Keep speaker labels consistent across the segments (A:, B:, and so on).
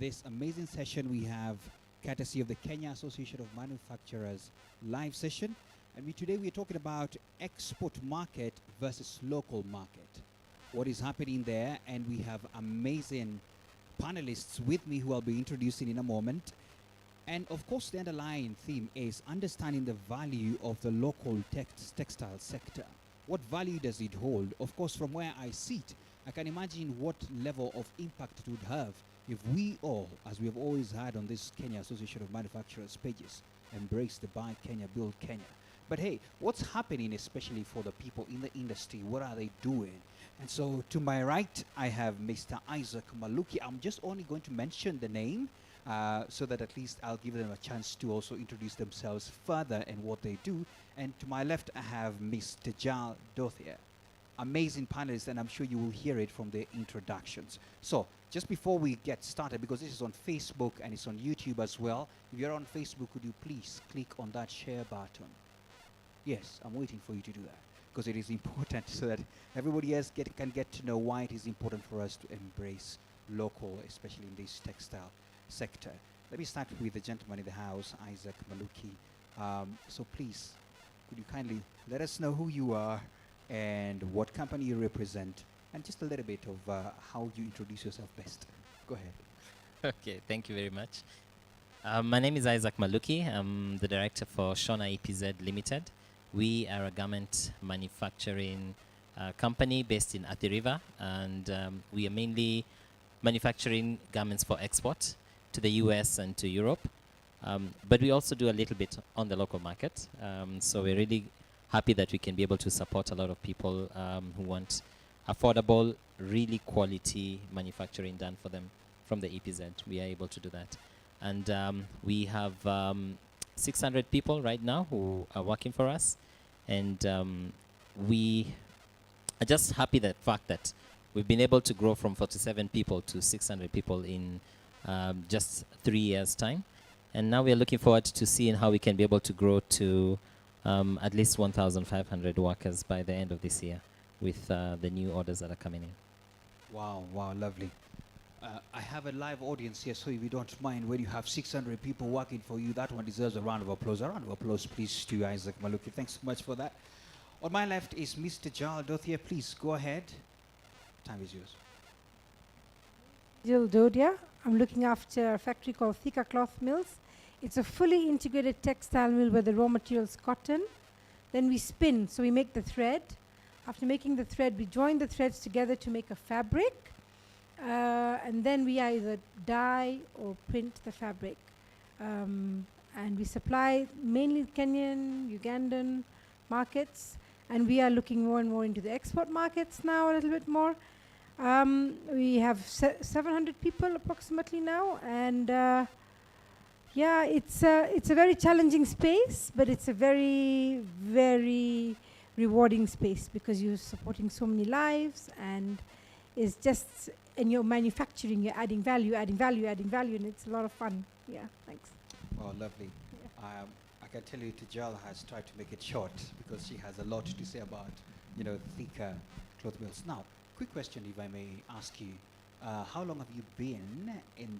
A: this amazing session we have courtesy of the Kenya Association of Manufacturers live session. And today we're talking about export market versus local market. What is happening there, and we have amazing panelists with me who I'll be introducing in a moment. And of course, the underlying theme is understanding the value of the local textile sector. What value does it hold? Of course, from where I sit, I can imagine what level of impact it would have if we all, as we have always had on this Kenya Association of Manufacturers pages, embrace the Buy Kenya, Build Kenya. But hey, what's happening, especially for the people in the industry? What are they doing? And so to my right, I have Mr. Isaac Maluki. I'm just only going to mention the name so that at least I'll give them a chance to also introduce themselves further and what they do. And to my left, I have Mr. Jal Dothia. Amazing panelists, and I'm sure you will hear it from their introductions. So just before we get started, because this is on Facebook and it's on YouTube as well, if you're on Facebook, could you please click on that share button? Yes, I'm waiting for you to do that, because it is important so that everybody else can get to know why it is important for us to embrace local, especially in this textile sector. Let me start with the gentleman in the house, Isaac Maluki. So please, could you kindly let us know who you are and what company you represent, and just a little bit of how you introduce yourself best. Go ahead.
B: Okay, thank you very much. My name is Isaac Maluki. I'm the director for Shona EPZ Limited. We are a garment manufacturing company based in Athi River, and we are mainly manufacturing garments for export to the US and to Europe. But we also do a little bit on the local market. So we're really happy that we can be able to support a lot of people who want affordable, really quality manufacturing done for them from the EPZ. We are able to do that. And we have 600 people right now who are working for us. And we are just happy that fact that we've been able to grow from 47 people to 600 people in just 3 years' time. And now we are looking forward to seeing how we can be able to grow to at least 1,500 workers by the end of this year with the new orders that are coming in.
A: Wow, wow, lovely. I have a live audience here, so if you don't mind, when you have 600 people working for you, that one deserves a round of applause. A round of applause, please, to Isaac Maluki. Thanks so much for that. On my left is Mr. Jal Dothia. Please go ahead. Time is yours.
C: Jill Dodia. I'm looking after a factory called Thika Cloth Mills. It's a fully integrated textile mill where the raw material is cotton. Then we spin, so we make the thread. After making the thread, we join the threads together to make a fabric. And then we either dye or print the fabric. And we supply mainly Kenyan, Ugandan markets. And we are looking more and more into the export markets now, a little bit more. We have 700 people approximately now. And yeah, it's a very challenging space, but it's a very, very rewarding space because you're supporting so many lives, and it's just, and you're manufacturing, you're adding value, and it's a lot of fun. Yeah, thanks.
A: Oh, lovely. Yeah. I can tell you Tijal has tried to make it short because she has a lot to say about, Thika Cloth Mills. Now, quick question, if I may ask you, how long have you been in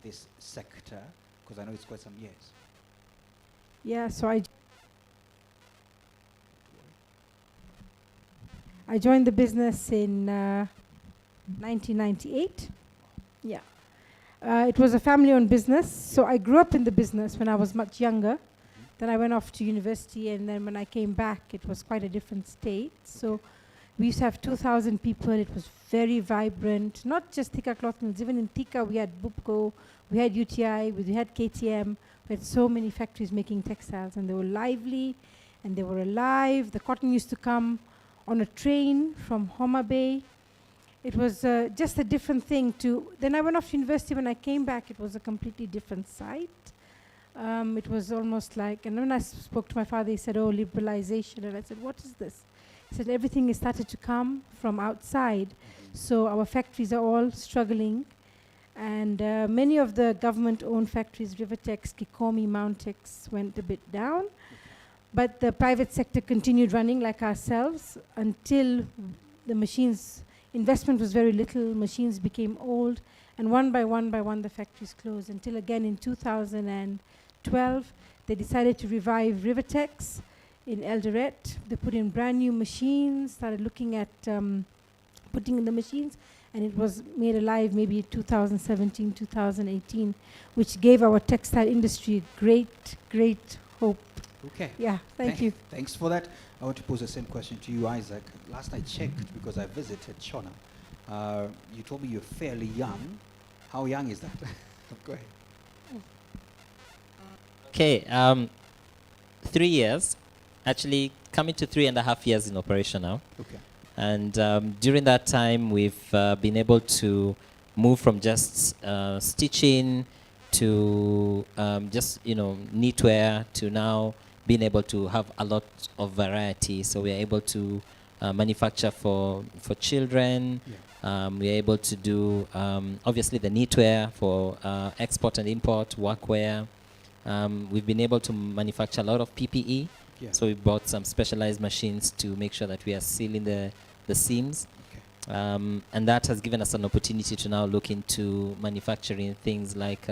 A: this sector? Because I know it's quite some years.
C: Yeah, so I joined the business in 1998. Yeah. It was a family-owned business, so I grew up in the business when I was much younger. Then I went off to university, and then when I came back, it was quite a different state. So we used to have 2,000 people. It was very vibrant. Not just Thika Cloth Mills. Even in Thika, we had Bupco, we had UTI, we had KTM. We had so many factories making textiles, and they were lively, and they were alive. The cotton used to come on a train from Homa Bay. It was just a different thing to... Then I went off to university. When I came back, it was a completely different site. It was almost like... And when I spoke to my father, he said, oh, liberalization. And I said, what is this? He said, everything has started to come from outside. So our factories are all struggling. And many of the government-owned factories, Rivertex, Kikomi, Mountex, went a bit down. But the private sector continued running like ourselves until the machines... Investment was very little, machines became old, And one by one, the factories closed until again in 2012, they decided to revive Rivertex in Eldoret. They put in brand new machines, started looking at putting in the machines, and it was made alive maybe 2017, 2018, which gave our textile industry great hope.
A: Okay.
C: Yeah, thank you.
A: Thanks for that. I want to pose the same question to you, Isaac. Last I checked, because I visited Shona, you told me you're fairly young. How young is that? Go ahead.
B: Okay, 3 years, actually coming to 3.5 years in operation now.
A: Okay.
B: And during that time, we've been able to move from just stitching to just, knitwear to now being able to have a lot of variety. So we are able to manufacture for children.
A: Yeah.
B: We are able to do, obviously, the knitwear for export and import, workwear. We've been able to manufacture a lot of PPE.
A: Yeah.
B: So we bought some specialized machines to make sure that we are sealing the seams.
A: Okay.
B: And that has given us an opportunity to now look into manufacturing things like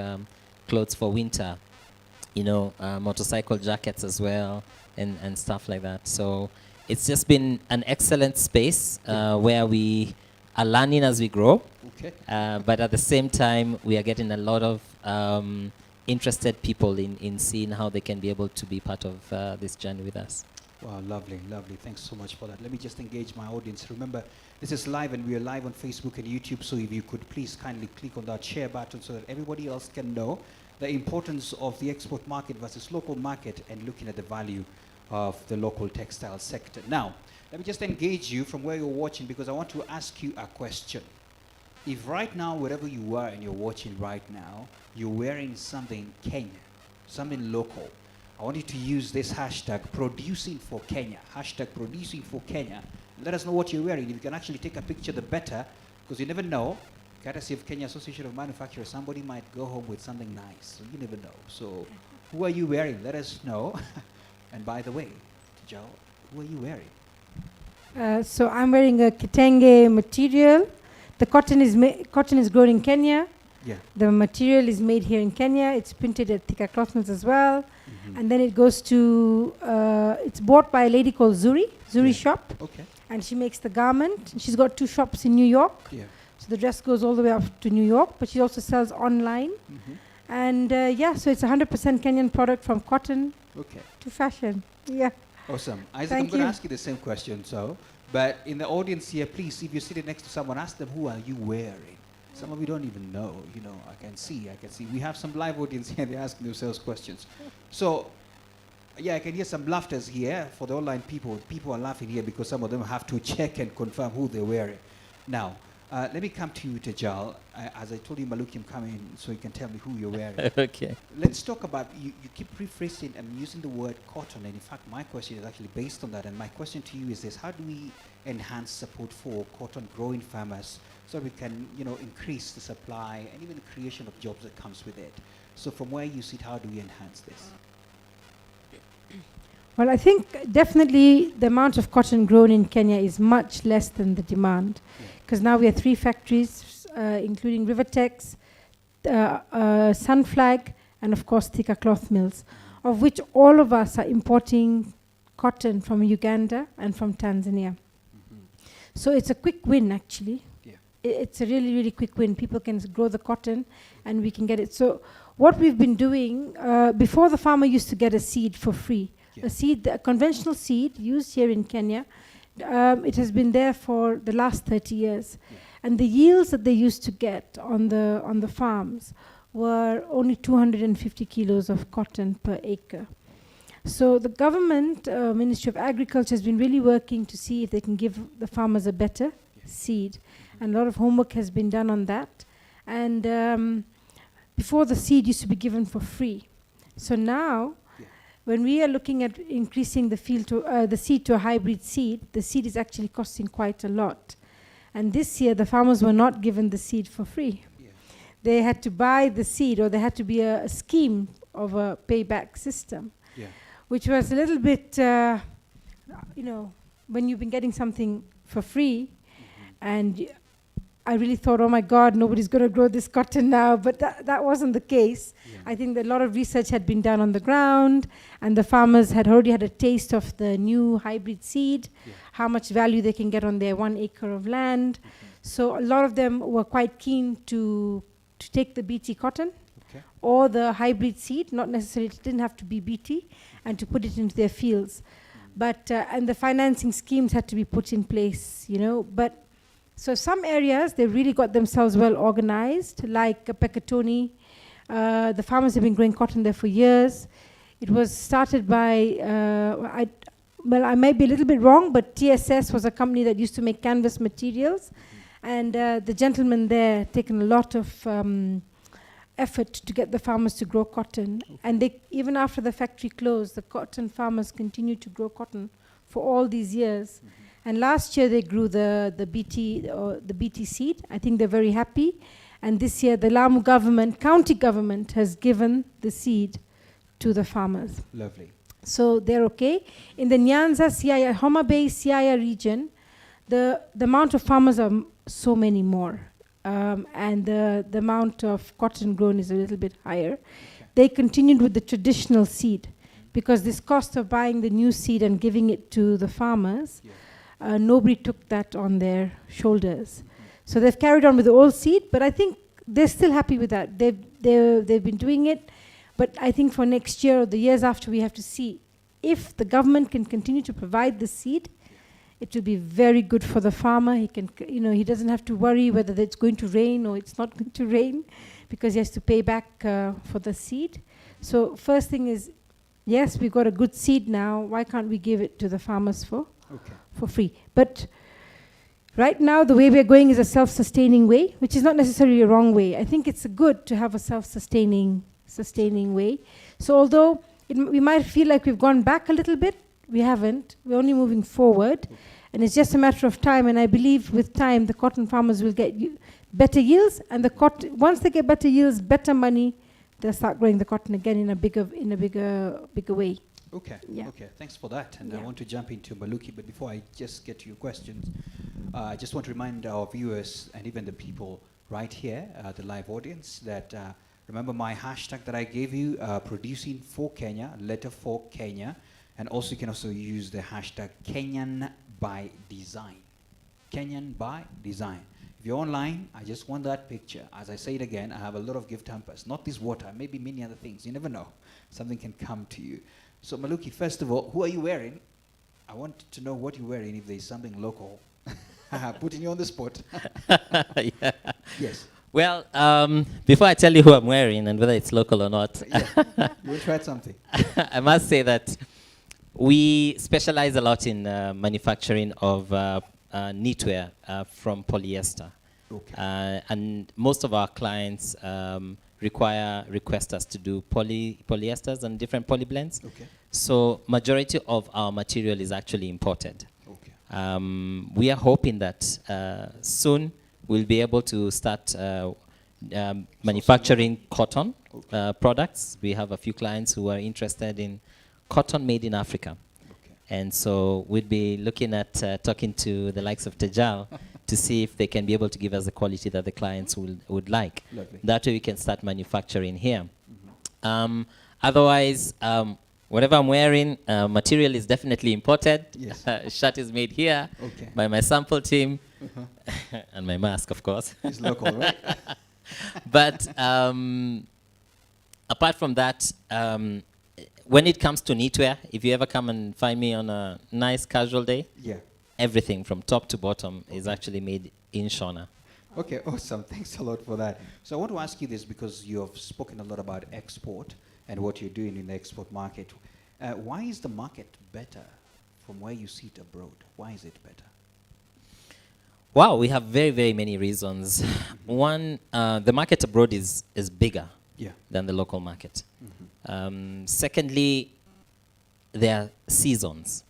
B: clothes for winter, motorcycle jackets as well, and stuff like that. So it's just been an excellent space where we are learning as we grow.
A: Okay.
B: But at the same time, we are getting a lot of interested people in seeing how they can be able to be part of this journey with us.
A: Wow, lovely. Thanks so much for that. Let me just engage my audience. Remember, this is live and we are live on Facebook and YouTube, so if you could please kindly click on that share button so that everybody else can know the importance of the export market versus local market and looking at the value of the local textile sector. Now, let me just engage you from where you're watching, because I want to ask you a question. If right now, wherever you are and you're watching right now, you're wearing something Kenya, something local, I want you to use this hashtag producing for Kenya, hashtag producing for Kenya. Let us know what you're wearing. If you can actually take a picture, the better, because you never know. Courtesy of Kenya Association of Manufacturers, somebody might go home with something nice, so you never know. So who are you wearing? Let us know. And by the way, Joe, who are you wearing?
C: So I'm wearing a kitenge material. The cotton is grown in Kenya.
A: Yeah.
C: The material is made here in Kenya. It's printed at Thika Cloth Mills as well.
A: Mm-hmm.
C: And then it goes to, it's bought by a lady called Zuri
A: Yeah.
C: Shop.
A: Okay.
C: And she makes the garment. And she's got 2 shops in New York.
A: Yeah.
C: So the dress goes all the way up to New York, but she also sells online.
A: Mm-hmm.
C: And so it's 100% Kenyan product from cotton
A: Okay.
C: to fashion. Yeah.
A: Awesome. Isaac,
C: Thank
A: I'm going to
C: you.
A: ask you the same question, but in the audience here, please, if you're sitting next to someone, ask them, who are you wearing? Some of you don't even know, I can see. We have some live audience here, they're asking themselves questions. So, yeah, I can hear some laughters here for the online people. People are laughing here because some of them have to check and confirm who they're wearing. Now, let me come to you, Tejal. As I told you, Maluki, I'm coming so you can tell me who you're wearing.
B: Okay.
A: Let's talk about, you keep rephrasing and using the word cotton, and in fact my question is actually based on that, and my question to you is this: how do we enhance support for cotton growing farmers so we can increase the supply and even the creation of jobs that comes with it? So from where you sit, how do we enhance this?
C: Well, I think definitely the amount of cotton grown in Kenya is much less than the demand, because now we have 3 factories, including Rivertex, Sunflag, and of course Thika Cloth Mills, of which all of us are importing cotton from Uganda and from Tanzania.
A: Mm-hmm.
C: So it's a quick win, actually.
A: Yeah.
C: It's a really, really quick win. People can grow the cotton and we can get it. So what we've been doing, before the farmer used to get a seed for free.
A: Yeah.
C: A conventional seed used here in Kenya, it has been there for the last 30 years.
A: Yeah.
C: And the yields that they used to get on the farms were only 250 kilos of cotton per acre. So the government, Ministry of Agriculture, has been really working to see if they can give the farmers a better seed.
A: Mm-hmm.
C: And a lot of homework has been done on that. And before, the seed used to be given for free. So now, when we are looking at increasing the seed to a hybrid seed, the seed is actually costing quite a lot. And this year, the farmers were not given the seed for free.
A: Yeah.
C: They had to buy the seed, or there had to be a scheme of a payback system, which was a little bit, when you've been getting something for free, and I really thought, oh my God, nobody's going to grow this cotton now. But that wasn't the case.
A: Yeah.
C: I think that a lot of research had been done on the ground, and the farmers had already had a taste of the new hybrid seed,
A: Yeah.
C: how much value they can get on their 1 acre of land. So a lot of them were quite keen to take the BT cotton
A: Okay.
C: or the hybrid seed, not necessarily, it didn't have to be BT, and to put it into their fields. But, and the financing schemes had to be put in place, you know. But so some areas, they really got themselves well organized, like Pekatoni. The farmers have been growing cotton there for years. It was started by, I may be a little bit wrong, but TSS was a company that used to make canvas materials. And the gentleman there taken a lot of effort to get the farmers to grow cotton. And they, even after the factory closed, the cotton farmers continued to grow cotton for all these years. And last year they grew the BT seed. I think they're very happy. And this year the Lamu government, county government, has given the seed to the farmers.
A: Lovely.
C: So they're okay. In the Nyanza, Siaya, Homa Bay, Siaya region, the amount of farmers are so many more. And the amount of cotton grown is a little bit higher.
A: Okay.
C: They continued with the traditional seed because this cost of buying the new seed and giving it to the farmers,
A: Yeah.
C: Nobody took that on their shoulders. So they've carried on with the old seed, but I think they're still happy with that. They've been doing it, but I think for next year or the years after, we have to see if the government can continue to provide the seed. It will be very good for the farmer. He can, he doesn't have to worry whether it's going to rain or it's not going to rain, because he has to pay back for the seed. So first thing is, yes, we've got a good seed now. Why can't we give it to the farmers for free? But right now, the way we're going is a self-sustaining way, which is not necessarily a wrong way. I think it's good to have a self-sustaining way. So although we might feel like we've gone back a little bit, we haven't. We're only moving forward. And it's just a matter of time. And I believe with time, the cotton farmers will get better yields. And once they get better yields, better money, they'll start growing the cotton again in a bigger way.
A: Okay.
C: Yeah.
A: Okay. Thanks for that. And I
C: Yeah.
A: want to jump into Maluki, but before I just get to your questions, I just want to remind our viewers and even the people right here, the live audience, that remember my hashtag that I gave you, producing for Kenya, letter for Kenya, and also you can also use the hashtag Kenyan by Design. Kenyan by Design. If you're online, I just want that picture. As I say it again, I have a lot of gift hampers. Not this water, maybe many other things. You never know. Something can come to you. So Maluki, first of all, who are you wearing? I want to know what you're wearing, if there's something local. Putting you on the spot.
B: Yeah.
A: Yes.
B: Well, before I tell you who I'm wearing and whether it's local or not,
A: Yeah. You tried something.
B: I must say that we specialize a lot in manufacturing of knitwear from polyester.
A: Okay.
B: And most of our clients request us to do polyesters and different poly blends.
A: Okay.
B: So majority of our material is actually imported.
A: Okay.
B: We are hoping that soon we'll be able to start manufacturing cotton products. We have a few clients who are interested in cotton made in Africa.
A: Okay.
B: And so we'd be looking at talking to the likes of Tejal to see if they can be able to give us the quality that the clients would like.
A: Lovely.
B: That way we can start manufacturing here. Otherwise, whatever I'm wearing, material is definitely imported.
A: Yes.
B: Shirt is made here
A: Okay.
B: by my sample team.
A: Uh-huh.
B: And my mask, of course.
A: It's local, right?
B: But apart from that, when it comes to knitwear, if you ever come and find me on a nice casual day,
A: Yeah.
B: everything from top to bottom is actually made in Shona.
A: Okay, awesome. Thanks a lot for that. So I want to ask you this because you have spoken a lot about export and what you're doing in the export market. Why is the market better from where you see it abroad? Why is it better?
B: Wow, we have very, very many reasons. One, the market abroad is bigger
A: Yeah.
B: than the local market. Secondly, there are seasons.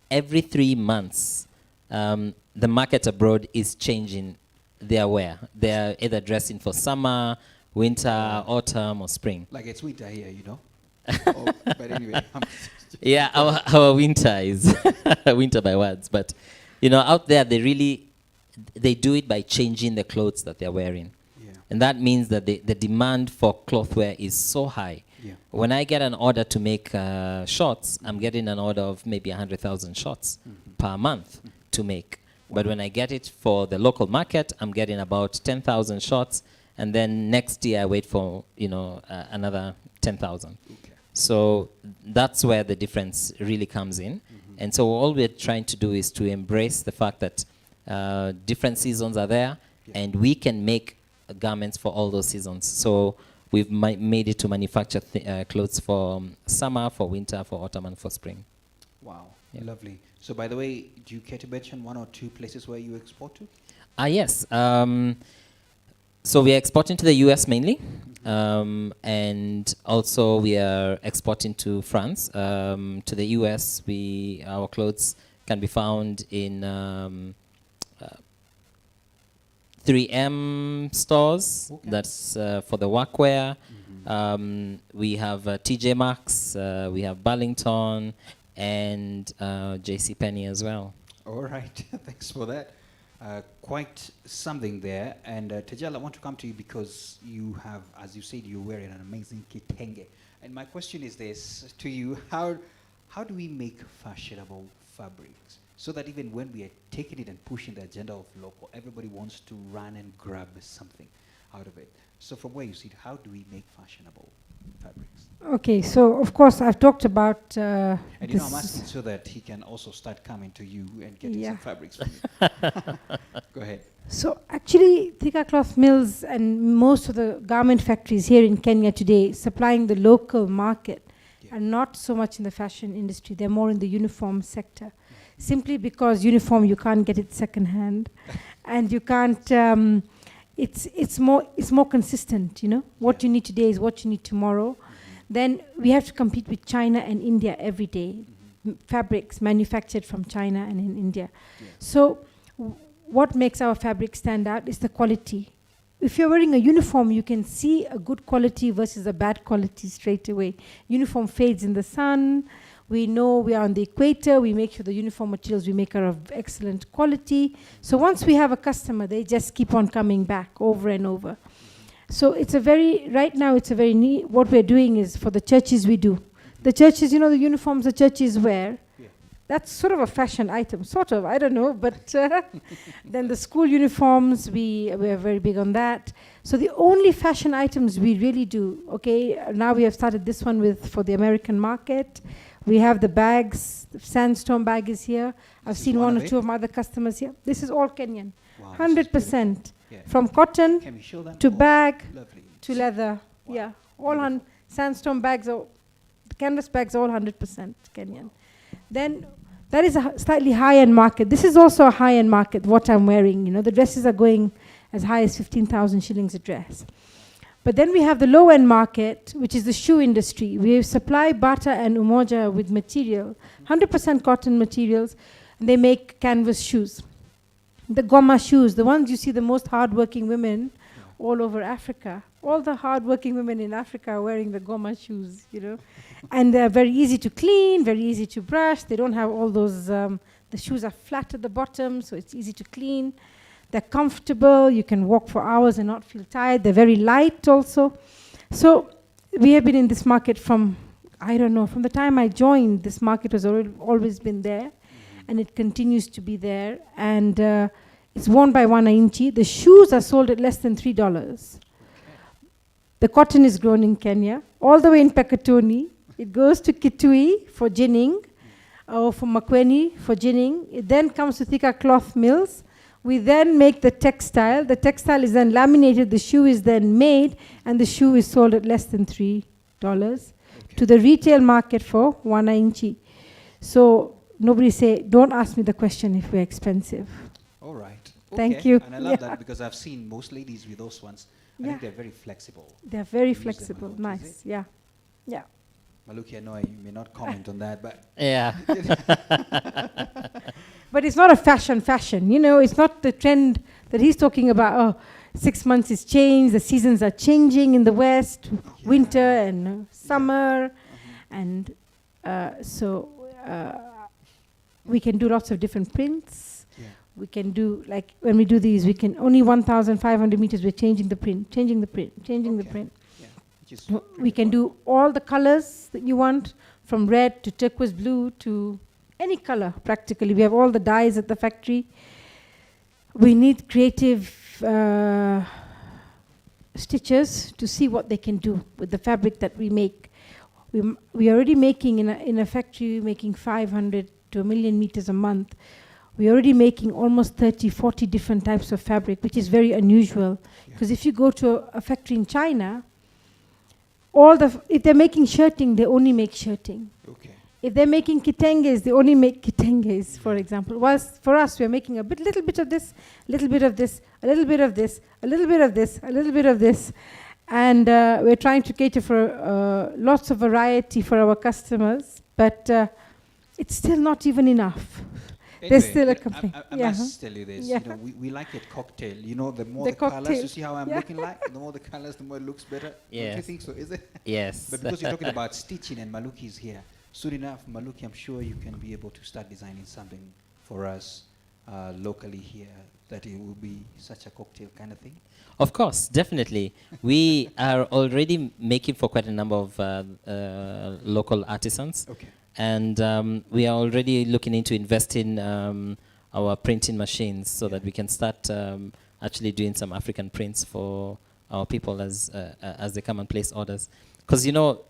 B: Every 3 months, the market abroad is changing their wear. They're either dressing for summer, winter, autumn, or spring.
A: Like it's winter here, you know? Oh, but anyway.
B: Yeah, our winter is winter by words. But, out there, they do it by changing the clothes that they're wearing.
A: Yeah.
B: And that means that the demand for cloth wear is so high.
A: Yeah.
B: When I get an order to make shorts, I'm getting an order of maybe 100,000 shorts per month to make. But when I get it for the local market, I'm getting about 10,000 shorts, and then next year I wait for another 10,000.
A: Okay.
B: So that's where the difference really comes in. And so all we're trying to do is to embrace the fact that different seasons are there, and we can make garments for all those seasons. So we've made it to manufacture clothes for summer, for winter, for autumn, and for spring.
A: Wow.
B: Yeah.
A: Lovely. So, by the way, do you care to mention one or two places where you export to?
B: Yes. So we are exporting to the US mainly, and also we are exporting to France. To the US, our clothes can be found in 3M stores.
A: Okay.
B: That's for the workwear. We have TJ Maxx, we have Burlington, and JCPenney as well.
A: All right. Thanks for that. Quite something there. And Tejal, I want to come to you because you have, as you said, you're wearing an amazing kitenge. And my question is this to you: how do we make fashionable fabrics so that even when we are taking it and pushing the agenda of local, everybody wants to run and grab something out of it? So from where you see it, how do we make fashionable fabrics?
C: Okay, so of course I've talked about
A: And
C: this.
A: I'm asking so that he can also start coming to you and getting
C: Yeah.
A: some fabrics from you. Go ahead.
C: So actually, Thika cloth mills and most of the garment factories here in Kenya today supplying the local market are not so much in the fashion industry. They're more in the uniform sector. Simply because uniform, you can't get it secondhand. And you can't, it's more consistent, What you need today is what you need tomorrow. Then we have to compete with China and India every day. Fabrics manufactured from China and in India. So what makes our fabric stand out is the quality. If you're wearing a uniform, you can see a good quality versus a bad quality straight away. Uniform fades in the sun. We know we are on the equator. We make sure the uniform materials we make are of excellent quality. So once we have a customer, they just keep on coming back over and over. So right now it's a very neat, what we're doing is for the churches we do. The churches, the uniforms the churches wear, that's sort of a fashion item, sort of, I don't know, but then the school uniforms, we're very big on that. So the only fashion items we really do, now we have started this one for the American market. We have the bags, the Sandstorm bag is here. I've seen one or two of my other customers here. This is all Kenyan,
A: Wow,
C: 100%. From cotton
A: can we show them?
C: to bag
A: Lovely.
C: to leather.
A: Wow.
C: Yeah, all Sandstorm bags, the canvas bags, all 100% Kenyan. Then that is a slightly high-end market. This is also a high-end market, what I'm wearing. The dresses are going as high as 15,000 shillings a dress. But then we have the low-end market, which is the shoe industry. We supply Bata and Umoja with material, 100% cotton materials, and they make canvas shoes. The Goma shoes, the ones you see the most hardworking women all over Africa. All the hardworking women in Africa are wearing the Goma shoes, And they're very easy to clean, very easy to brush. They don't have all those, the shoes are flat at the bottom, so it's easy to clean. They're comfortable. You can walk for hours and not feel tired. They're very light also. So we have been in this market from the time I joined, this market has always been there, and it continues to be there. And it's worn by Wananchi. The shoes are sold at less than $3. The cotton is grown in Kenya, all the way in Pekatoni. It goes to Kitui for ginning, or for Makweni for ginning. It then comes to Thika cloth mills. We then make the textile. The textile is then laminated. The shoe is then made, and the shoe is sold at less than $3 to the retail market for 1 inch. So nobody don't ask me the question if we're expensive.
A: All right.
C: Thank you.
A: And I love that because I've seen most ladies with those ones. I think they're very flexible.
C: They're very
A: Use them a
C: flexible.
A: lot,
C: Nice.
A: is
C: Yeah.
A: Maluki, I know you may not comment on that, but
B: Yeah.
C: But it's not a fashion. It's not the trend that he's talking about. 6 months is changed. The seasons are changing in the West, winter and summer. And so we can do lots of different prints. we can do, like when we do these, we can only 1,500 meters, we're changing the print, changing the print, changing the
A: Okay.
C: print.
A: Yeah, which is
C: We
A: pretty
C: can
A: fun.
C: do all the colors that you want, from red to turquoise blue to any color practically. We have all the dyes at the factory. We need creative stitchers to see what they can do with the fabric that we make. We are already making in a factory, making 500 to 1 million meters a month. We're already making almost 30, 40 different types of fabric, which is very unusual. Because if you go to a factory in China, if they're making shirting, they only make shirting.
A: Okay.
C: If they're making kitenges, they only make kitenges, for example. Whilst for us, we're making little bit of this, a little bit of this, a little bit of this, a little bit of this, a little bit of this. And we're trying to cater for lots of variety for our customers, but it's still not even enough. There's still a complaint.
A: I
C: Yeah.
A: must tell you this.
C: Yeah.
A: You know, we like it cocktail. You know, the more
C: The
A: the, colors,
C: cocktail.
A: you see how I'm
C: Yeah.
A: looking like? The more the colors, the more it looks better. Don't you
B: Yes.
A: think so? Is it?
B: Yes.
A: But because you're talking about stitching and Maluki is here, soon enough, Maluki, I'm sure you can be able to start designing something for us locally here that it will be such a cocktail kind of thing.
B: Of course, definitely. We are already making for quite a number of local artisans.
A: Okay.
B: And we are already looking into investing our printing machines so
A: Yeah.
B: that we can start actually doing some African prints for our people as they come and place orders. Because, you know,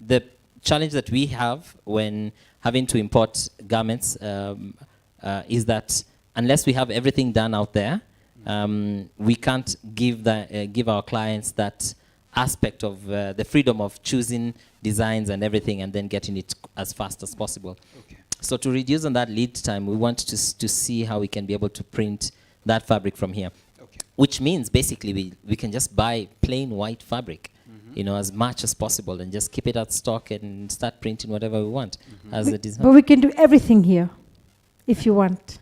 B: the challenge that we have when having to import garments is that unless we have everything done out there, we can't give our clients that aspect of the freedom of choosing designs and everything and then getting it as fast as possible.
A: Okay.
B: So to reduce on that lead time, we want to see how we can be able to print that fabric from here.
A: Okay.
B: Which means basically we can just buy plain white fabric,
A: Mhm.
B: you know, as much as possible and just keep it at stock and start printing whatever we want as a design.
C: But we can do everything here, if you want.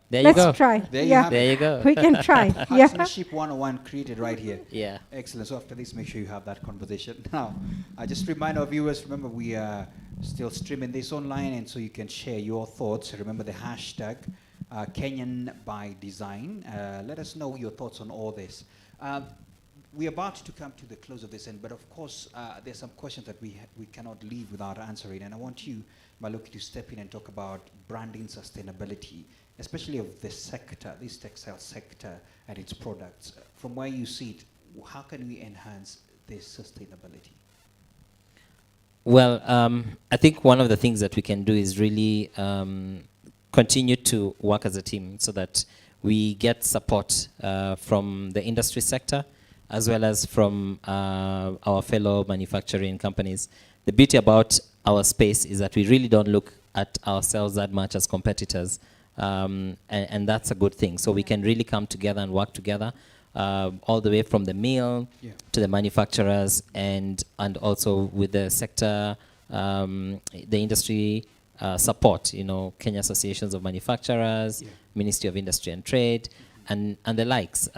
B: There you
C: Let's
B: go.
C: try.
A: There you
C: Yeah,
A: have
B: There you go.
C: we can try. Yeah.
A: Partnership 101 created right here.
B: Yeah.
A: Excellent. So after this, make sure you have that conversation. Now, I just remind our viewers, remember we are still streaming this online, and so you can share your thoughts. Remember the hashtag Kenyan by Design. Let us know your thoughts on all this. We're about to come to the close of this end, but of course, there's some questions that we cannot leave without answering. And I want you, Maluki, to step in and talk about branding sustainability, especially of this sector, this textile sector and its products. From where you see it, how can we enhance this sustainability?
B: Well, I think one of the things that we can do is really continue to work as a team so that we get support from the industry sector as well as from our fellow manufacturing companies. The beauty about our space is that we really don't look at ourselves that much as competitors, and that's a good thing. So we can really come together and work together all the way from the mill to the manufacturers and also with the sector, the industry support, you know, Kenya Associations of Manufacturers, Ministry of Industry and Trade, and the likes,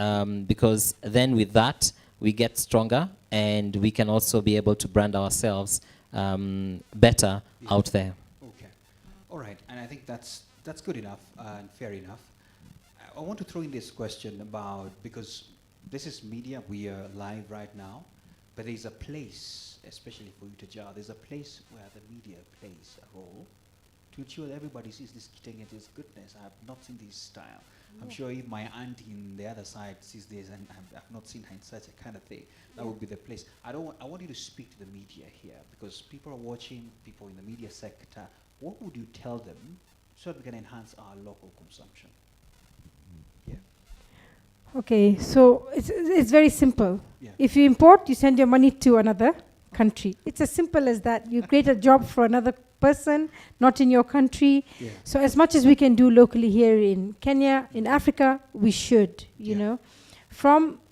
B: because then with that, we get stronger and we can also be able to brand ourselves better out there.
A: Okay. All right. And I think that's good enough and fair enough. I want to throw in this question about, because this is media, we are live right now, but there's a place, especially for you to jar, there's a place where the media plays a role to ensure that everybody sees this kitchen and this goodness. I have not seen this style. I'm sure if my auntie in the other side sees this and I've not seen her in such a kind of thing, that would be the place. I want you to speak to the media here, because people are watching, people in the media sector. What would you tell them so that we can enhance our local consumption?
C: Okay, so it's very simple.
A: Yeah.
C: If you import, you send your money to another country. It's as simple as that. You create a job for another person, not in your country.
A: Yeah.
C: So as much as we can do locally here in Kenya, in Africa, we should, you know.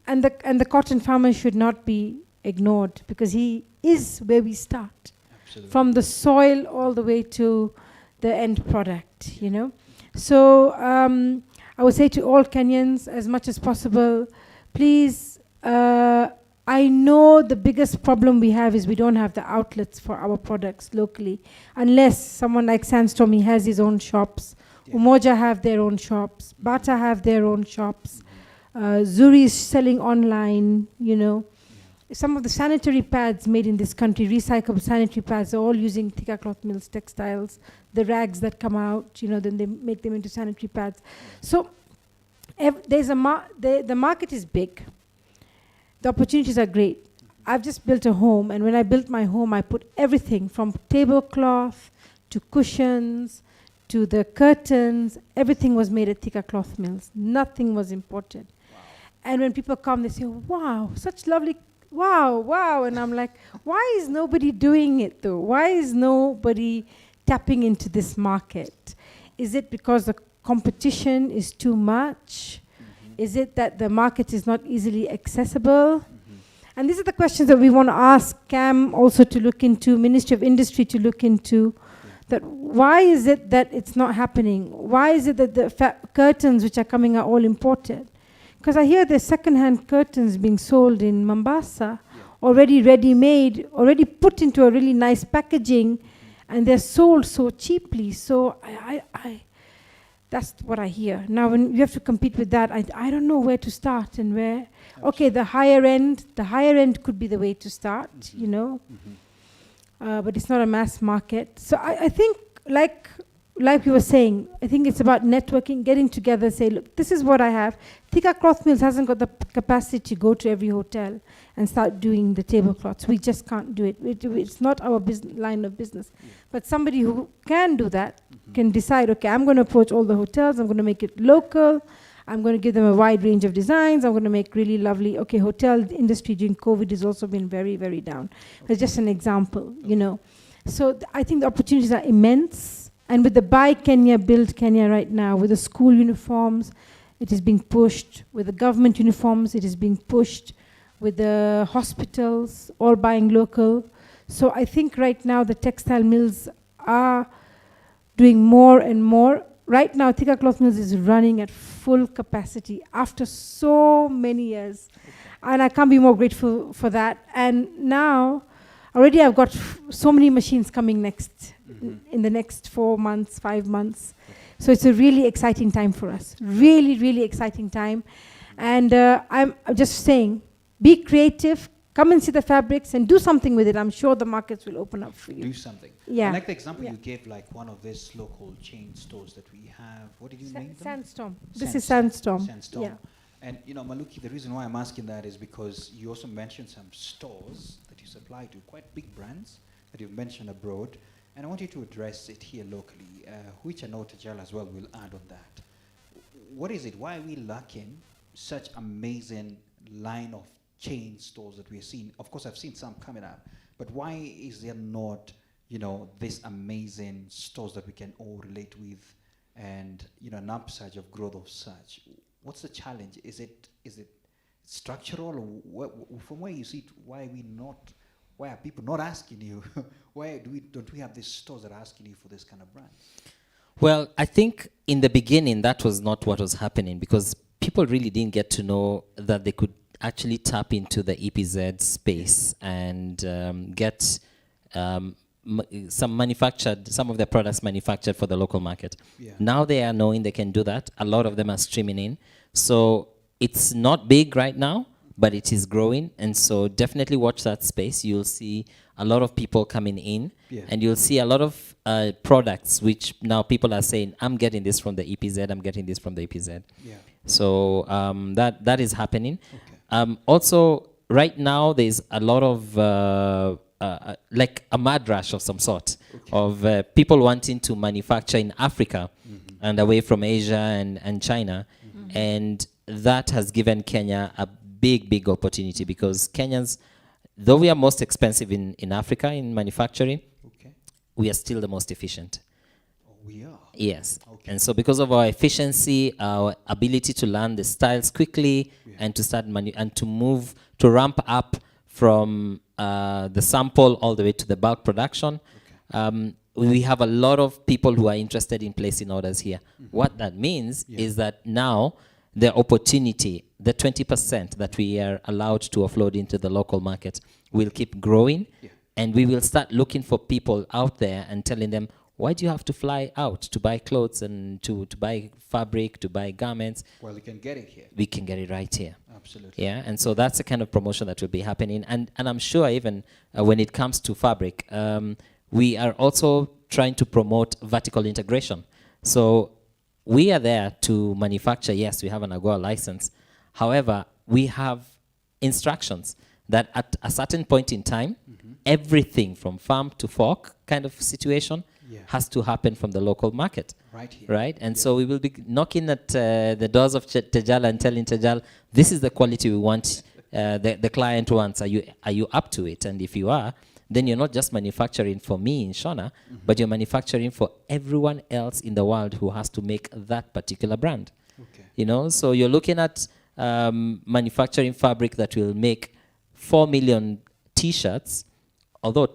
C: And the cotton farmer should not be ignored, because he is where we start.
A: Absolutely.
C: From the soil all the way to the end product, you know. So I would say to all Kenyans, as much as possible, please, I know the biggest problem we have is we don't have the outlets for our products locally, unless someone like Sandstorm, he has his own shops,
A: Yeah.
C: Umoja have their own shops. Bata have their own shops. Zuri is selling online, you know. Some of the sanitary pads made in this country, recyclable sanitary pads, are all using Thika Cloth Mills textiles. The rags that come out, you know, then they make them into sanitary pads. So there's the market is big. The opportunities are great. I've just built a home, and when I built my home, I put everything from tablecloth to cushions to the curtains. Everything was made at Thika Cloth Mills. Nothing was imported.
A: Wow.
C: And when people come, they say, wow, such lovely, wow, wow. And I'm like, why is nobody doing it though? Why is nobody tapping into this market? Is it because the competition is too much? Is it that the market is not easily accessible? And these are the questions that we want to ask CAM also to look into, Ministry of Industry to look into, that why is it that it's not happening? Why is it that the curtains which are coming are all imported? Because I hear there's second-hand curtains being sold in Mombasa, already ready-made, already put into a really nice packaging, and they're sold so cheaply. So that's what I hear. Now, when you have to compete with that, I don't know where to start and where. Okay, the higher end could be the way to start, you know, but it's not a mass market. So I think, like we were saying, I think it's about networking, getting together, say, look, this is what I have. Thika Cloth Mills hasn't got the capacity to go to every hotel and start doing the tablecloths. We just can't do it. It's not our line of business. But somebody who can do that can decide, okay, I'm going to approach all the hotels, I'm going to make it local, I'm going to give them a wide range of designs, I'm going to make really lovely, okay, hotel industry during COVID has also been very, very down. That's just an example, you know. So I think the opportunities are immense. And with the Buy Kenya, Build Kenya right now, with the school uniforms, it is being pushed. With the government uniforms, it is being pushed. With the hospitals, all buying local. So I think right now the textile mills are doing more and more. Right now, Thika Cloth Mills is running at full capacity after so many years. And I can't be more grateful for that. And now, already I've got so many machines coming next, in the next 4 months, 5 months. So it's a really exciting time for us. Really, really exciting time. And I'm just saying, be creative, come and see the fabrics and do something with it. I'm sure the markets will open up for you.
A: Do something.
C: Yeah.
A: I like the example you gave, like one of these local chain stores that we have. What did you name them?
C: Sandstorm. This is Sandstorm.
A: Sandstorm.
C: Yeah.
A: And you know, Maluki, the reason why I'm asking that is because you also mentioned some stores that you supply to, quite big brands that you've mentioned abroad. And I want you to address it here locally, which I know Tajal as well will add on that. What is it? Why are we lacking such amazing line of chain stores that we're seeing? Of course, I've seen some coming up, but why is there not, you know, this amazing stores that we can all relate with, and you know, an upsurge of growth of such? What's the challenge? Is it structural, or from where you see it, why are people not asking you? Why don't we have these stores that are asking you for this kind of brands?
B: Well, I think in the beginning that was not what was happening, because people really didn't get to know that they could actually tap into the EPZ space and get some of their products manufactured for the local market.
A: Yeah.
B: Now they are knowing they can do that. A lot of them are streaming in. So it's not big right now, but it is growing. And so definitely watch that space. You'll see a lot of people coming in, and you'll see a lot of products which now people are saying, I'm getting this from the EPZ, I'm getting this from the EPZ.
A: Yeah.
B: So that is happening. Okay. Also, right now there's a lot of like a mad rush of some sort of people wanting to manufacture in Africa and away from Asia and China. And that has given Kenya a big opportunity, because Kenyans, though we are most expensive in Africa in manufacturing, we are still the most efficient.
A: Oh, we are?
B: Yes. Okay. And so because of our efficiency, our ability to learn the styles quickly and to start and to ramp up from the sample all the way to the bulk production, we have a lot of people who are interested in placing orders here. What that means is that now the opportunity, the 20% that we are allowed to offload into the local market will keep growing, and we will start looking for people out there and telling them, Why do you have to fly out to buy clothes and to buy fabric, to buy garments?
A: Well, you can get it here.
B: We can get it right here.
A: Absolutely.
B: Yeah, and so that's the kind of promotion that will be happening. And I'm sure even when it comes to fabric, we are also trying to promote vertical integration. So we are there to manufacture. Yes, we have an AGOA license. However, we have instructions that at a certain point in time, everything from farm to fork kind of situation has to happen from the local market.
A: Right here.
B: Right? And so we will be knocking at the doors of Tejal and telling Tejal, this is the quality we want, the client wants. Are you up to it? And if you are, then you're not just manufacturing for me in Shona, but you're manufacturing for everyone else in the world who has to make that particular brand.
A: Okay.
B: You know, so you're looking at manufacturing fabric that will make 4 million T-shirts, although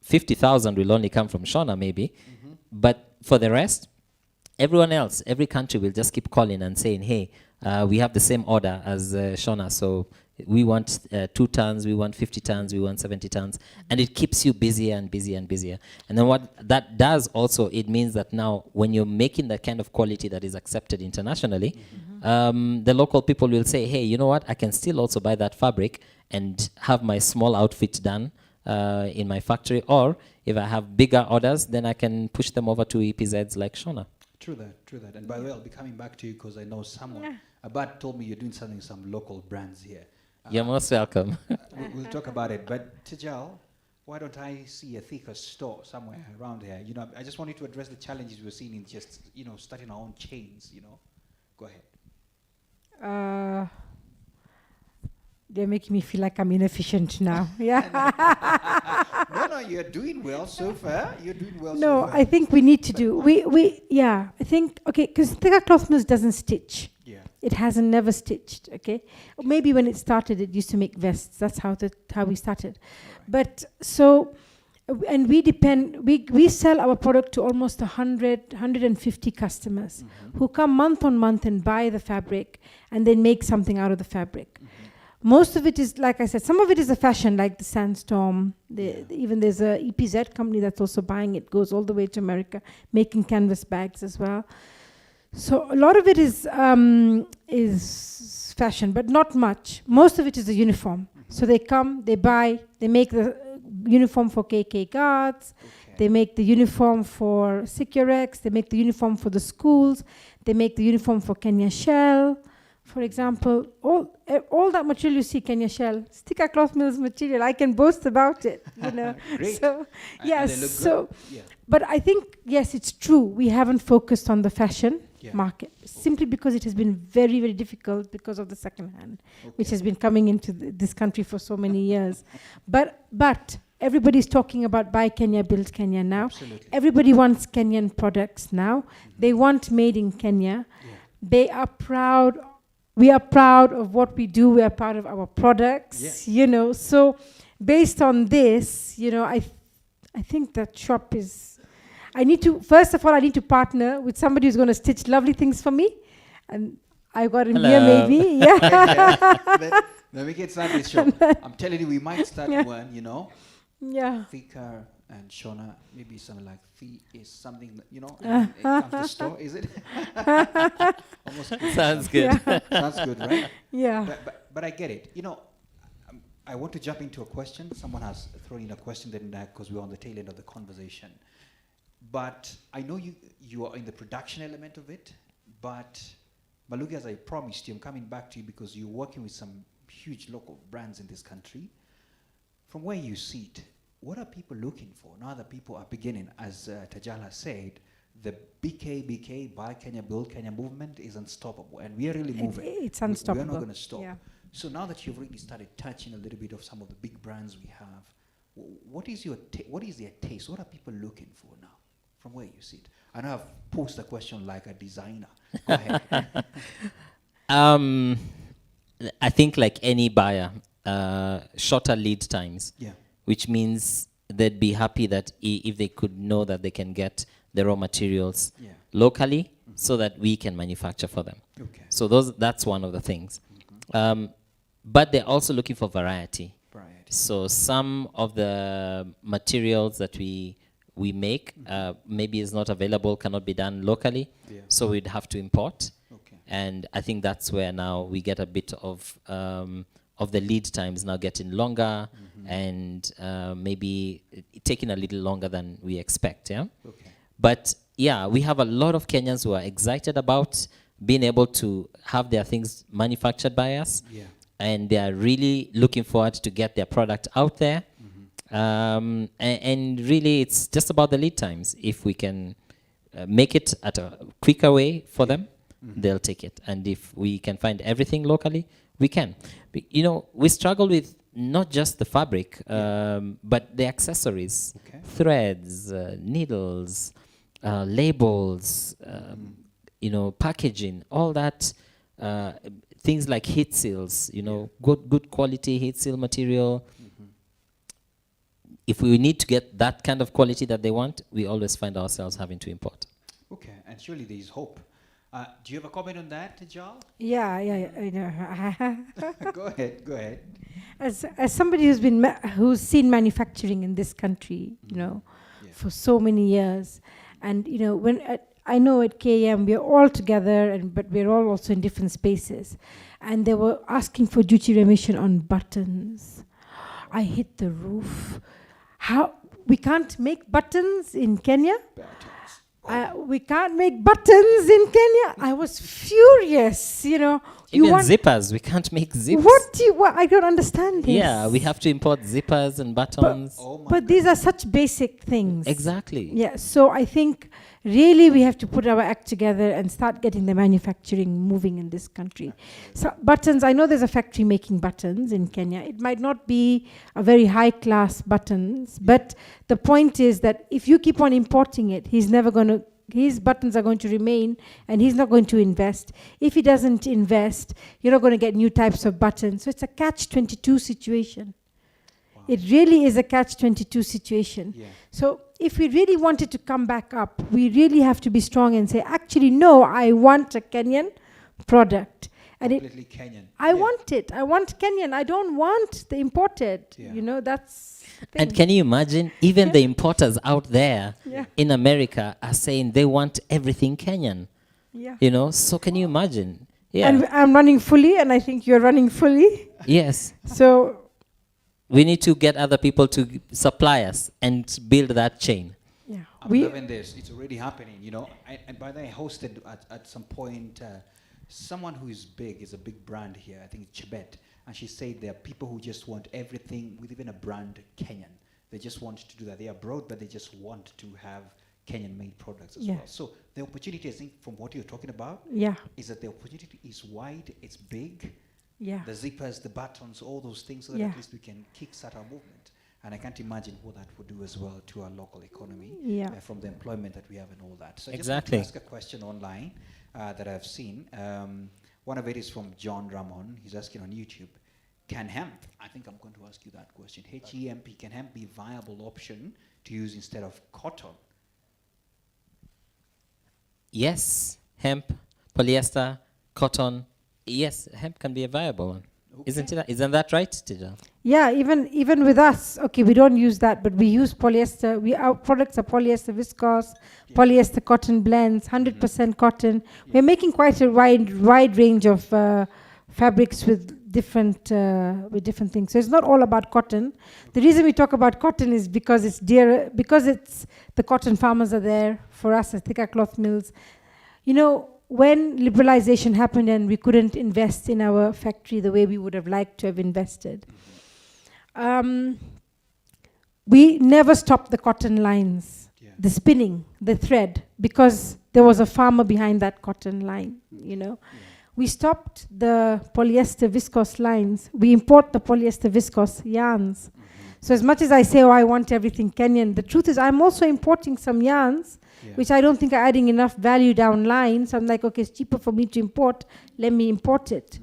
B: 50,000 will only come from Shona maybe, but for the rest, everyone else, every country will just keep calling and saying, hey, we have the same order as Shona, so we want 2 tons, we want 50 tons, we want 70 tons, and it keeps you busier and busier and busier. And then what that does also, it means that now when you're making the kind of quality that is accepted internationally, the local people will say, hey, you know what, I can still also buy that fabric and have my small outfit done in my factory, or if I have bigger orders, then I can push them over to EPZs like Shona.
A: True that, true that. And by the way, I'll be coming back to you because I know someone. Abad told me you're doing something, some local brands here.
B: You're most welcome.
A: We'll talk about it. But Tejal, why don't I see a thicker store somewhere around here? You know, I just want you to address the challenges we're seeing in just, you know, starting our own chains, you know. Go ahead.
C: They're making me feel like I'm inefficient now. Yeah.
A: No, you're doing well so far. You're doing well so
C: No,
A: far.
C: I think we need to do. I think, okay, because Thika Cloth Mills doesn't stitch.
A: Yeah.
C: It hasn't never stitched, okay? Maybe when it started, it used to make vests. That's how we started. But so, and we sell our product to almost 150 customers who come month on month and buy the fabric and then make something out of the fabric. Most of it is, like I said, some of it is a fashion, like the Sandstorm. Even there's a EPZ company that's also buying it, goes all the way to America, making canvas bags as well. So a lot of it is fashion, but not much. Most of it is a uniform. So they come, they buy, they make the uniform for KK guards, they make the uniform for Securex, they make the uniform for the schools, they make the uniform for Kenya Shell. For example, all that material you see, Kenya Shell, Thika Cloth Mills material, I can boast about it, you know.
A: Great.
C: So, yes,
A: And they look
C: so,
A: good. Yeah.
C: but I think, yes, it's true, we haven't focused on the fashion market, simply because it has been very, very difficult because of the second hand, which has been coming into this country for so many years. But everybody's talking about buy Kenya, build Kenya now.
A: Absolutely.
C: Everybody wants Kenyan products now. They want made in Kenya.
A: Yeah.
C: They are proud. We are proud of what we do. We are proud of our products, you know. So based on this, you know, I think that shop is, first of all, I need to partner with somebody who's going to stitch lovely things for me. And I got him here maybe. Yeah.
A: Then we can start this show. I'm telling you, we might start one, you know.
C: Yeah.
A: Thika and Shona, maybe something like Thee is something that, you know, it comes to store, is it? Almost
B: Sounds good.
A: Sounds good, right?
C: Yeah.
A: But I get it. You know, I want to jump into a question. Someone has thrown in a question then because we're on the tail end of the conversation. But I know you are in the production element of it, but Malugi, as I promised you, I'm coming back to you because you're working with some huge local brands in this country. From where you see it, what are people looking for now that people are beginning? As Tajala said, the BK, Buy Kenya, Build Kenya movement is unstoppable, and we are really moving.
C: It's unstoppable.
A: We're not going to stop.
C: Yeah.
A: So now that you've really started touching a little bit of some of the big brands we have, what is their taste? What are people looking for now? From where you see it, I know I've posed the question like a designer. Go ahead.
B: I think like any buyer, shorter lead times.
A: Yeah.
B: Which means they'd be happy that if they could know that they can get the raw materials locally so that we can manufacture for them.
A: Okay.
B: So that's one of the things. But they're also looking for variety. So some of the materials that we we make maybe is not available, cannot be done locally,
A: Yeah.
B: so we'd have to import.
A: Okay.
B: And I think that's where now we get a bit of the lead times now getting longer, and maybe taking a little longer than we expect. Yeah.
A: Okay.
B: But yeah, we have a lot of Kenyans who are excited about being able to have their things manufactured by us,
A: Yeah.
B: and they are really looking forward to get their product out there. And really, it's just about the lead times. If we can make it at a quicker way for them, they'll take it. And if we can find everything locally, we can. You know, we struggle with not just the fabric, but the accessories,
A: Okay.
B: threads, needles, labels, you know, packaging, all that, things like heat seals, you know, good quality heat seal material. If we need to get that kind of quality that they want, we always find ourselves having to import.
A: Okay. And surely there is hope. Do you have a comment on that, Jal?
C: Yeah, I know.
A: Go ahead. Go ahead.
C: As somebody who's seen manufacturing in this country, you know,
A: Yeah.
C: for so many years, and you know, I know at KM we're all together, but we're all also in different spaces, and they were asking for duty remission on buttons. I hit the roof. How we can't make buttons in Kenya? We can't make buttons in Kenya. I was furious, you know.
B: Even zippers, we can't make zips.
C: What? I don't understand this.
B: Yeah, we have to import zippers and buttons.
A: But
C: these are such basic things.
B: Exactly.
C: Yeah, so I think really we have to put our act together and start getting the manufacturing moving in this country. So buttons, I know there's a factory making buttons in Kenya. It might not be a very high class buttons, but the point is that if you keep on importing it, his buttons are going to remain, and he's not going to invest. If he doesn't invest, you're not going to get new types of buttons. So it's a catch-22 situation.
A: Wow.
C: It really is a catch-22 situation.
A: Yeah.
C: So if we really wanted to come back up, we really have to be strong and say, actually, no, I want a Kenyan product. And
A: Completely Kenyan.
C: I want it. I want Kenyan. I don't want the imported.
A: Yeah.
C: You know, that's the thing.
B: And can you imagine, even the importers out there
C: Yeah.
B: in America are saying they want everything Kenyan.
C: Yeah.
B: You know, so can you imagine? Yeah.
C: And I'm running fully, and I think you're running fully.
B: Yes.
C: So
B: We need to get other people to supply us and build that chain.
C: yeah,
A: I'm
C: we
A: loving this. It's already happening, you know. And by the way, I hosted at some point someone who is big, is a big brand here. I think it's Chibet. And she said there are people who just want everything with even a brand Kenyan. They just want to do that. They are abroad, but they just want to have Kenyan-made products as
C: Yeah.
A: well. So the opportunity, I think, from what you're talking about,
C: yeah,
A: is that the opportunity is wide, it's big.
C: yeah.
A: The zippers, the buttons, all those things, so that
C: Yeah.
A: at least we can kickstart our movement. And I can't imagine what that would do as well to our local economy,
C: Yeah.
A: from the employment that we have and all that. So
B: Exactly.
A: I just want to ask a question online that I've seen. One of it is from John Ramon. He's asking on YouTube, can hemp, I think I'm going to ask you that question, H-E-M-P, can hemp be a viable option to use instead of cotton?
B: Yes, hemp, polyester, cotton. Yes, hemp can be a viable one. Isn't it? Isn't that right, Tijal?
C: Yeah, even with us, okay, we don't use that, but we use polyester. Our products are polyester viscose, polyester cotton blends, 100% cotton. We're making quite a wide range of fabrics with different things. So it's not all about cotton. The reason we talk about cotton is because it's dear, because it's the cotton farmers are there for us as thicker cloth mills. You know, when liberalization happened and we couldn't invest in our factory the way we would have liked to have invested, we never stopped the cotton lines, the spinning, the thread, because there was a farmer behind that cotton line, you know. We stopped the polyester viscose lines. We import the polyester viscose yarns. So as much as I say, oh, I want everything Kenyan, the truth is I'm also importing some yarns which I don't think are adding enough value down line. So I'm like, okay, it's cheaper for me to import, let me import it.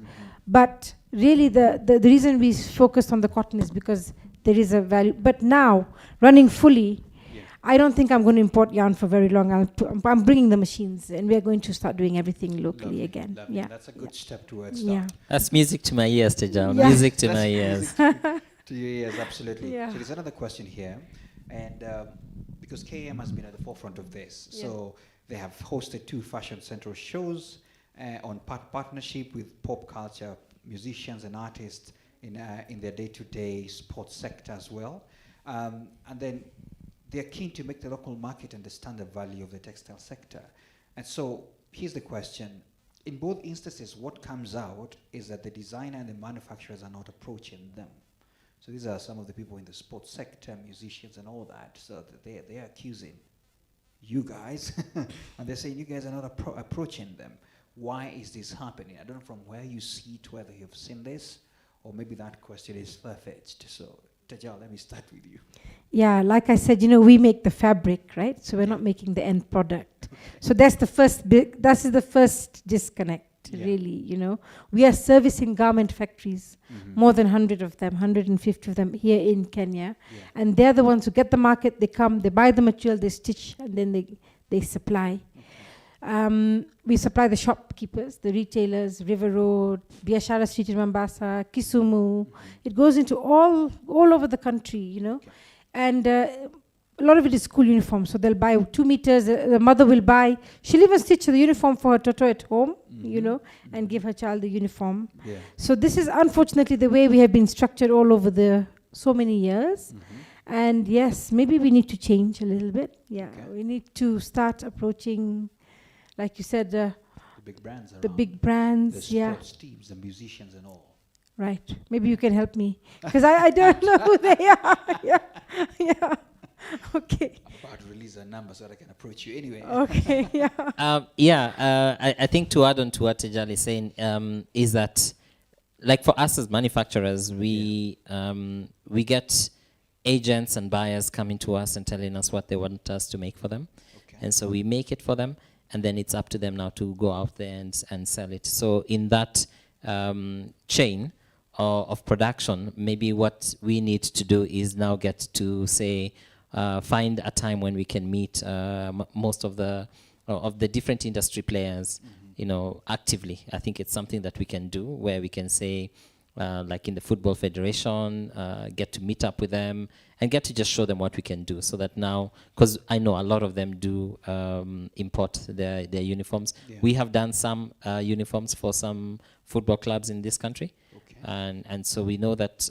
C: But really the reason we focused on the cotton is because there is a value. But now, running fully, I don't think I'm going to import yarn for very long. I'm bringing the machines, and we're going to start doing everything locally again.
A: Lovely.
C: Yeah,
A: That's a good step towards
C: yeah.
A: that.
B: That's music to my ears, Tijal.
C: Yeah.
B: Music to
A: That's
B: my ears.
A: music to your ears, absolutely.
C: Yeah.
A: So there's another question here, and because KM has been at the forefront of this.
C: Yeah.
A: So they have hosted 2 Fashion Central shows on partnership with pop culture musicians and artists in their day-to-day sports sector as well. And then they're keen to make the local market understand the value of the textile sector. And so here's the question. In both instances, what comes out is that the designer and the manufacturers are not approaching them. So these are some of the people in the sports sector, musicians and all that. So that they're accusing you guys, and they're saying you guys are not approaching them. Why is this happening? I don't know from where you see it, whether you've seen this, or maybe that question is far-fetched. So Tajal, let me start with you.
C: Yeah, like I said, we make the fabric, right? So we're not making the end product. So that's the first disconnect,
A: Yeah.
C: really, We are servicing garment factories, more than 100 of them, 150 of them here in Kenya.
A: Yeah.
C: And they're the ones who get the market, they come, they buy the material, they stitch, and then they supply. We supply the shopkeepers, the retailers, River Road, Biashara Street in Mombasa, Kisumu. It goes into all over the country,
A: Okay.
C: And a lot of it is school uniform. So they'll buy 2 meters. The mother will buy. She'll even stitch the uniform for her toto at home, and give her child the uniform.
A: Yeah.
C: So this is unfortunately the way we have been structured all over so many years. And yes, maybe we need to change a little bit. Yeah,
A: Okay.
C: we need to start approaching, like you said,
A: The big brands around.
C: the big brands.
A: The
C: Yeah,
A: sports teams, the musicians and all.
C: right. Maybe you can help me because I don't know who they are. Yeah. Okay.
A: I'm about to release a number so that I can approach you anyway.
C: Okay. Yeah.
B: I think to add on to what Tejal is saying is that, like for us as manufacturers, we get agents and buyers coming to us and telling us what they want us to make for them.
A: Okay.
B: And so we make it for them, and then it's up to them now to go out there and sell it. So in that chain of production, maybe what we need to do is now get to say, find a time when we can meet most of the different industry players, actively. I think it's something that we can do where we can say, like in the Football Federation, get to meet up with them and get to just show them what we can do, so that now, because I know a lot of them do import their uniforms.
A: Yeah.
B: We have done some uniforms for some football clubs in this country.
A: Okay.
B: And so we know that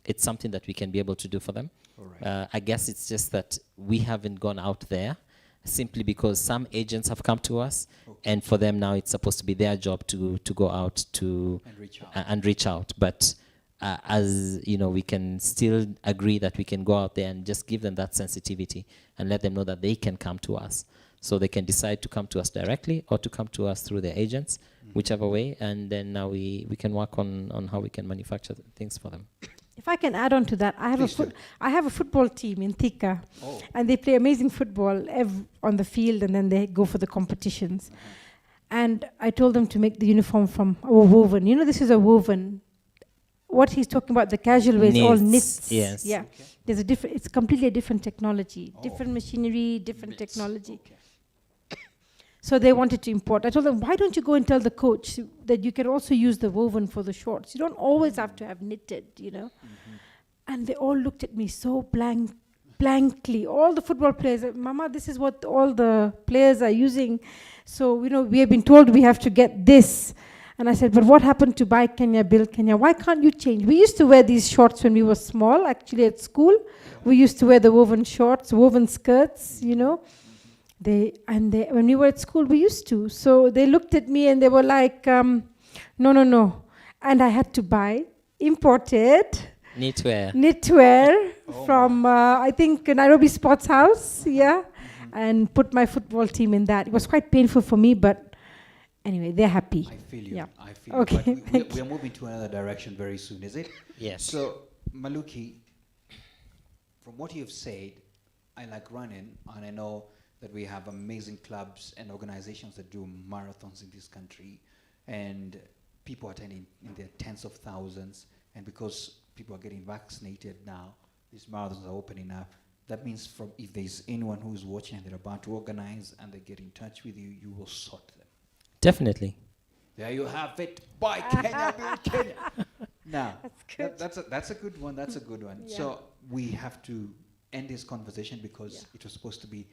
B: it's something that we can be able to do for them.
A: All right.
B: I guess it's just that we haven't gone out there simply because some agents have come to us, and for them now it's supposed to be their job to go out and reach out. But as you know, we can still agree that we can go out there and just give them that sensitivity and let them know that they can come to us. So they can decide to come to us directly or to come to us through their agents, whichever way, and then now we can work on how we can manufacture things for them.
C: If I can add on to that, I have a football team in Thika, and they play amazing football on the field, and then they go for the competitions. And I told them to make the uniform from woven. This is a woven. What he's talking about, the casual wear, is all knits.
B: Yes.
C: Yeah.
A: Okay.
C: There's it's completely a different technology, different machinery, different technology.
A: Okay.
C: So they wanted to import. I told them, why don't you go and tell the coach that you can also use the woven for the shorts? You don't always have to have knitted, And they all looked at me so blankly. All the football players, Mama, this is what all the players are using. So, we have been told we have to get this. And I said, but what happened to Buy Kenya, Build Kenya? Why can't you change? We used to wear these shorts when we were small, actually at school. We used to wear the woven shorts, woven skirts, when we were at school, we used to. So they looked at me and they were like, no. And I had to buy imported knitwear from, I think, Nairobi Sports House, and put my football team in that. It was quite painful for me, but anyway, they're happy.
A: I feel you.
C: Yeah.
A: I feel
C: Okay,
A: you. But
C: thank
A: we are moving to another direction very soon, is it?
B: Yes.
A: So, Maluki, from what you've said, I like running, and I know that we have amazing clubs and organizations that do marathons in this country, and people attending in their tens of thousands. And because people are getting vaccinated now, these marathons are opening up. That means if there's anyone who's watching and they're about to organize and they get in touch with you, you will sort them.
B: Definitely.
A: There you have it. Buy Kenya, Build Kenya. Now,
C: That's good.
A: that's a good one. That's a good one.
C: Yeah.
A: So we have to end this conversation because it was supposed to be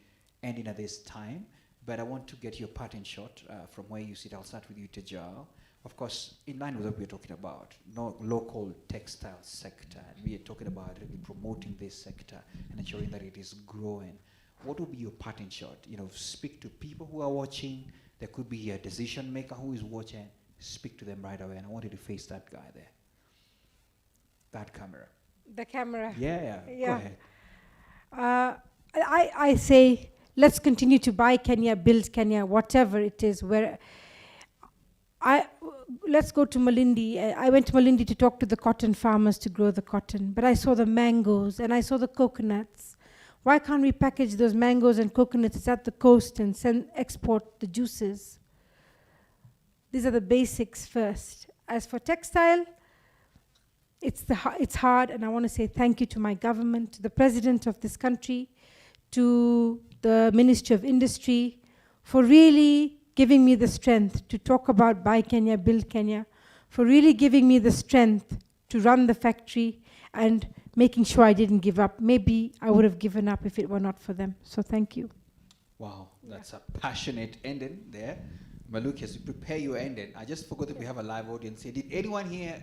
A: ending at this time. But I want to get your parting shot from where you sit. I'll start with you, Tejal. Of course, in line with what we're talking about, local textile sector. And we are talking about really promoting this sector and ensuring that it is growing. What would be your parting shot? You know, speak to people who are watching. There could be a decision maker who is watching. Speak to them right away. And I want you to face that guy there. That camera.
C: The camera.
A: Yeah.
C: Yeah.
A: Go ahead.
C: I say, let's continue to buy Kenya, build Kenya, whatever it is. Let's go to Malindi. I went to Malindi to talk to the cotton farmers to grow the cotton. But I saw the mangoes and I saw the coconuts. Why can't we package those mangoes and coconuts at the coast and export the juices? These are the basics first. As for textile, it's hard, and I want to say thank you to my government, to the president of this country, to the Ministry of Industry, for really giving me the strength to talk about Buy Kenya, Build Kenya, for really giving me the strength to run the factory and making sure I didn't give up. Maybe I would have given up if it were not for them. So thank you.
A: Wow, that's a passionate ending there. Maluk, as you prepare your ending, I just forgot that we have a live audience here. Did anyone here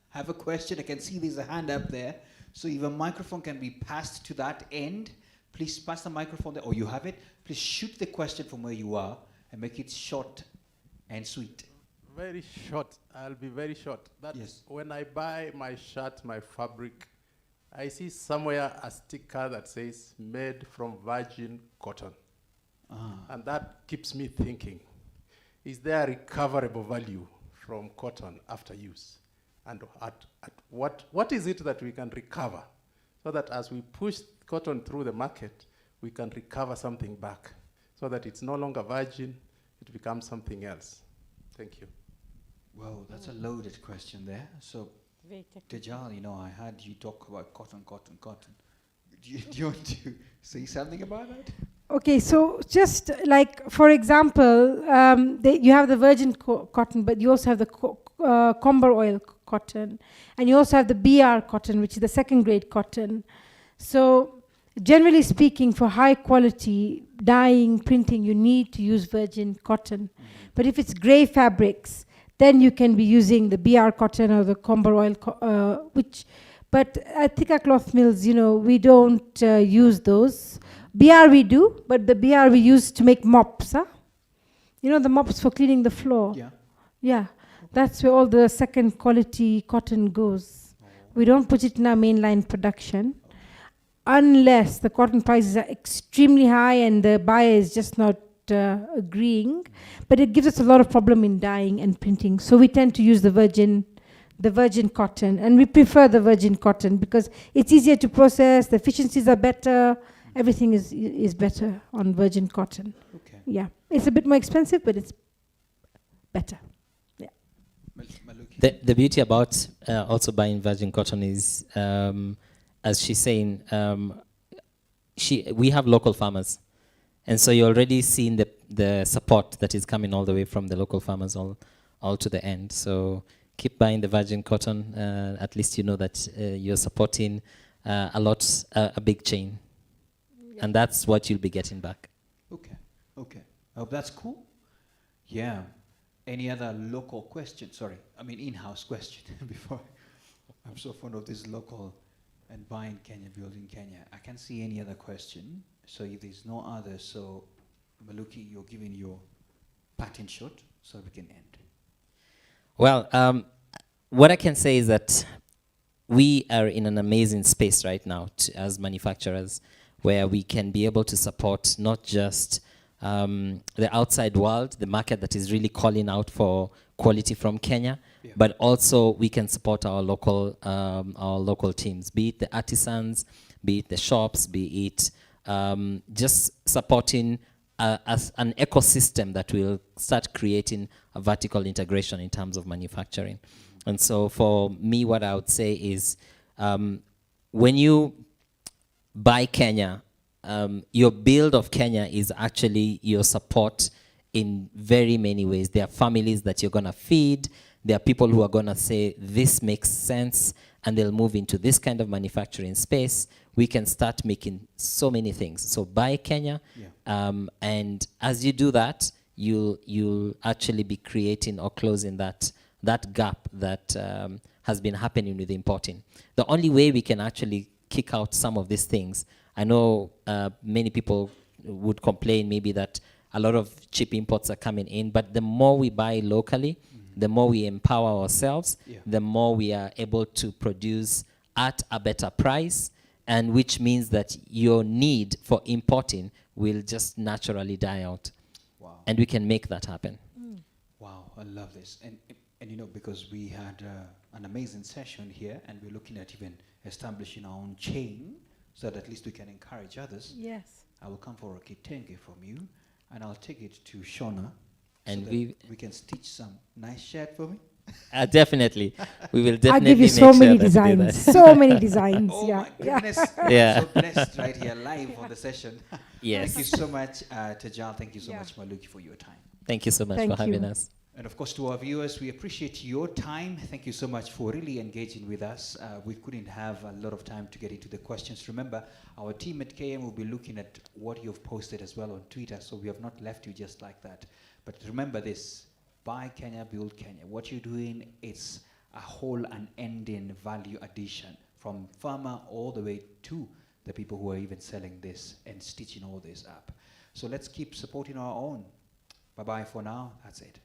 A: have a question? I can see there's a hand up there. So if a microphone can be passed to that end, please pass the microphone there, or you have it. Please shoot the question from where you are and make it short and sweet.
D: Very short. I'll be very short. That
A: Yes.
D: When I buy my shirt, my fabric, I see somewhere a sticker that says made from virgin cotton. And that keeps me thinking, is there a recoverable value from cotton after use? And at what is it that we can recover so that as we push cotton through the market, we can recover something back so that it's no longer virgin, it becomes something else? Thank you.
A: Well, that's a loaded question there. So, Tejal, you know, I heard you talk about cotton. Do you want to say something about that?
C: Okay, so just like, for example, you have the virgin cotton, but you also have the comber oil cotton, and you also have the BR cotton, which is the second grade cotton. So generally speaking, for high quality dyeing, printing, you need to use virgin cotton. But if it's gray fabrics, then you can be using the BR cotton or the comber oil, but at thicker cloth mills, you know, we don't use those. BR we do, but the BR we use to make mops, huh? You know, the mops for cleaning the floor.
A: Yeah.
C: Yeah, that's where all the second quality cotton goes. We don't put it in our mainline production unless the cotton prices are extremely high and the buyer is just not agreeing. But it gives us a lot of problem in dyeing and printing. So we tend to use the virgin cotton, and we prefer the virgin cotton because it's easier to process, the efficiencies are better, everything is better on virgin cotton.
A: Okay.
C: Yeah, it's a bit more expensive, but it's better. Yeah.
A: Maluki.
B: The beauty about also buying virgin cotton is, as she's saying, we have local farmers. And so you're already seeing the support that is coming all the way from the local farmers all to the end. So keep buying the virgin cotton. At least you know that you're supporting a big chain. And that's what you'll be getting back.
A: Okay. I hope that's cool. Yeah. Any other local question? Sorry, I mean in-house question before. I'm so fond of this local and buying Kenya, building Kenya. I can't see any other question. So if there's no other, so Maluki, you're giving your patent shot so we can end.
B: Well, what I can say is that we are in an amazing space right now as manufacturers, where we can be able to support not just the outside world, the market that is really calling out for quality from Kenya, but also we can support our local teams, be it the artisans, be it the shops, be it just supporting as an ecosystem that will start creating a vertical integration in terms of manufacturing. And so for me, what I would say is when you buy Kenya, your build of Kenya is actually your support in very many ways. There are families that you're going to feed. There are people who are going to say, this makes sense. and they'll move into this kind of manufacturing space, we can start making so many things. So buy Kenya, and as you do that, you'll actually be creating or closing that gap that has been happening with importing. The only way we can actually kick out some of these things, I know many people would complain maybe that a lot of cheap imports are coming in, but the more we buy locally, the more we empower ourselves, the more we are able to produce at a better price, and which means that your need for importing will just naturally die out.
A: Wow.
B: And we can make that happen.
A: Wow, I love this. And you know, because we had an amazing session here, and we're looking at even establishing our own chain, so that at least we can encourage others.
C: Yes.
A: I will come for a kitenge from you, and I'll take it to Shona,
B: And
A: so
B: we
A: can stitch some nice shirt for me.
B: Definitely. We will
C: I'll
B: definitely
C: give you
B: make
C: so
B: sure
C: many
B: that we do that.
C: designs. So many designs.
A: Oh
C: yeah.
A: my goodness.
B: Yeah.
A: I'm so blessed right here live on the session.
B: Yes.
A: Thank you so much, Tajal. Thank you so
C: Yeah.
A: much, Maluki, for your time.
B: Thank you so much
C: Thank
B: for having
C: you.
B: us.
A: And of course, to our viewers, we appreciate your time. Thank you so much for really engaging with us. We couldn't have a lot of time to get into the questions. Remember, our team at KM will be looking at what you've posted as well on Twitter, so we have not left you just like that. But remember this, buy Kenya, build Kenya. What you're doing, it's a whole unending value addition from farmer all the way to the people who are even selling this and stitching all this up. So let's keep supporting our own. Bye-bye for now. That's it.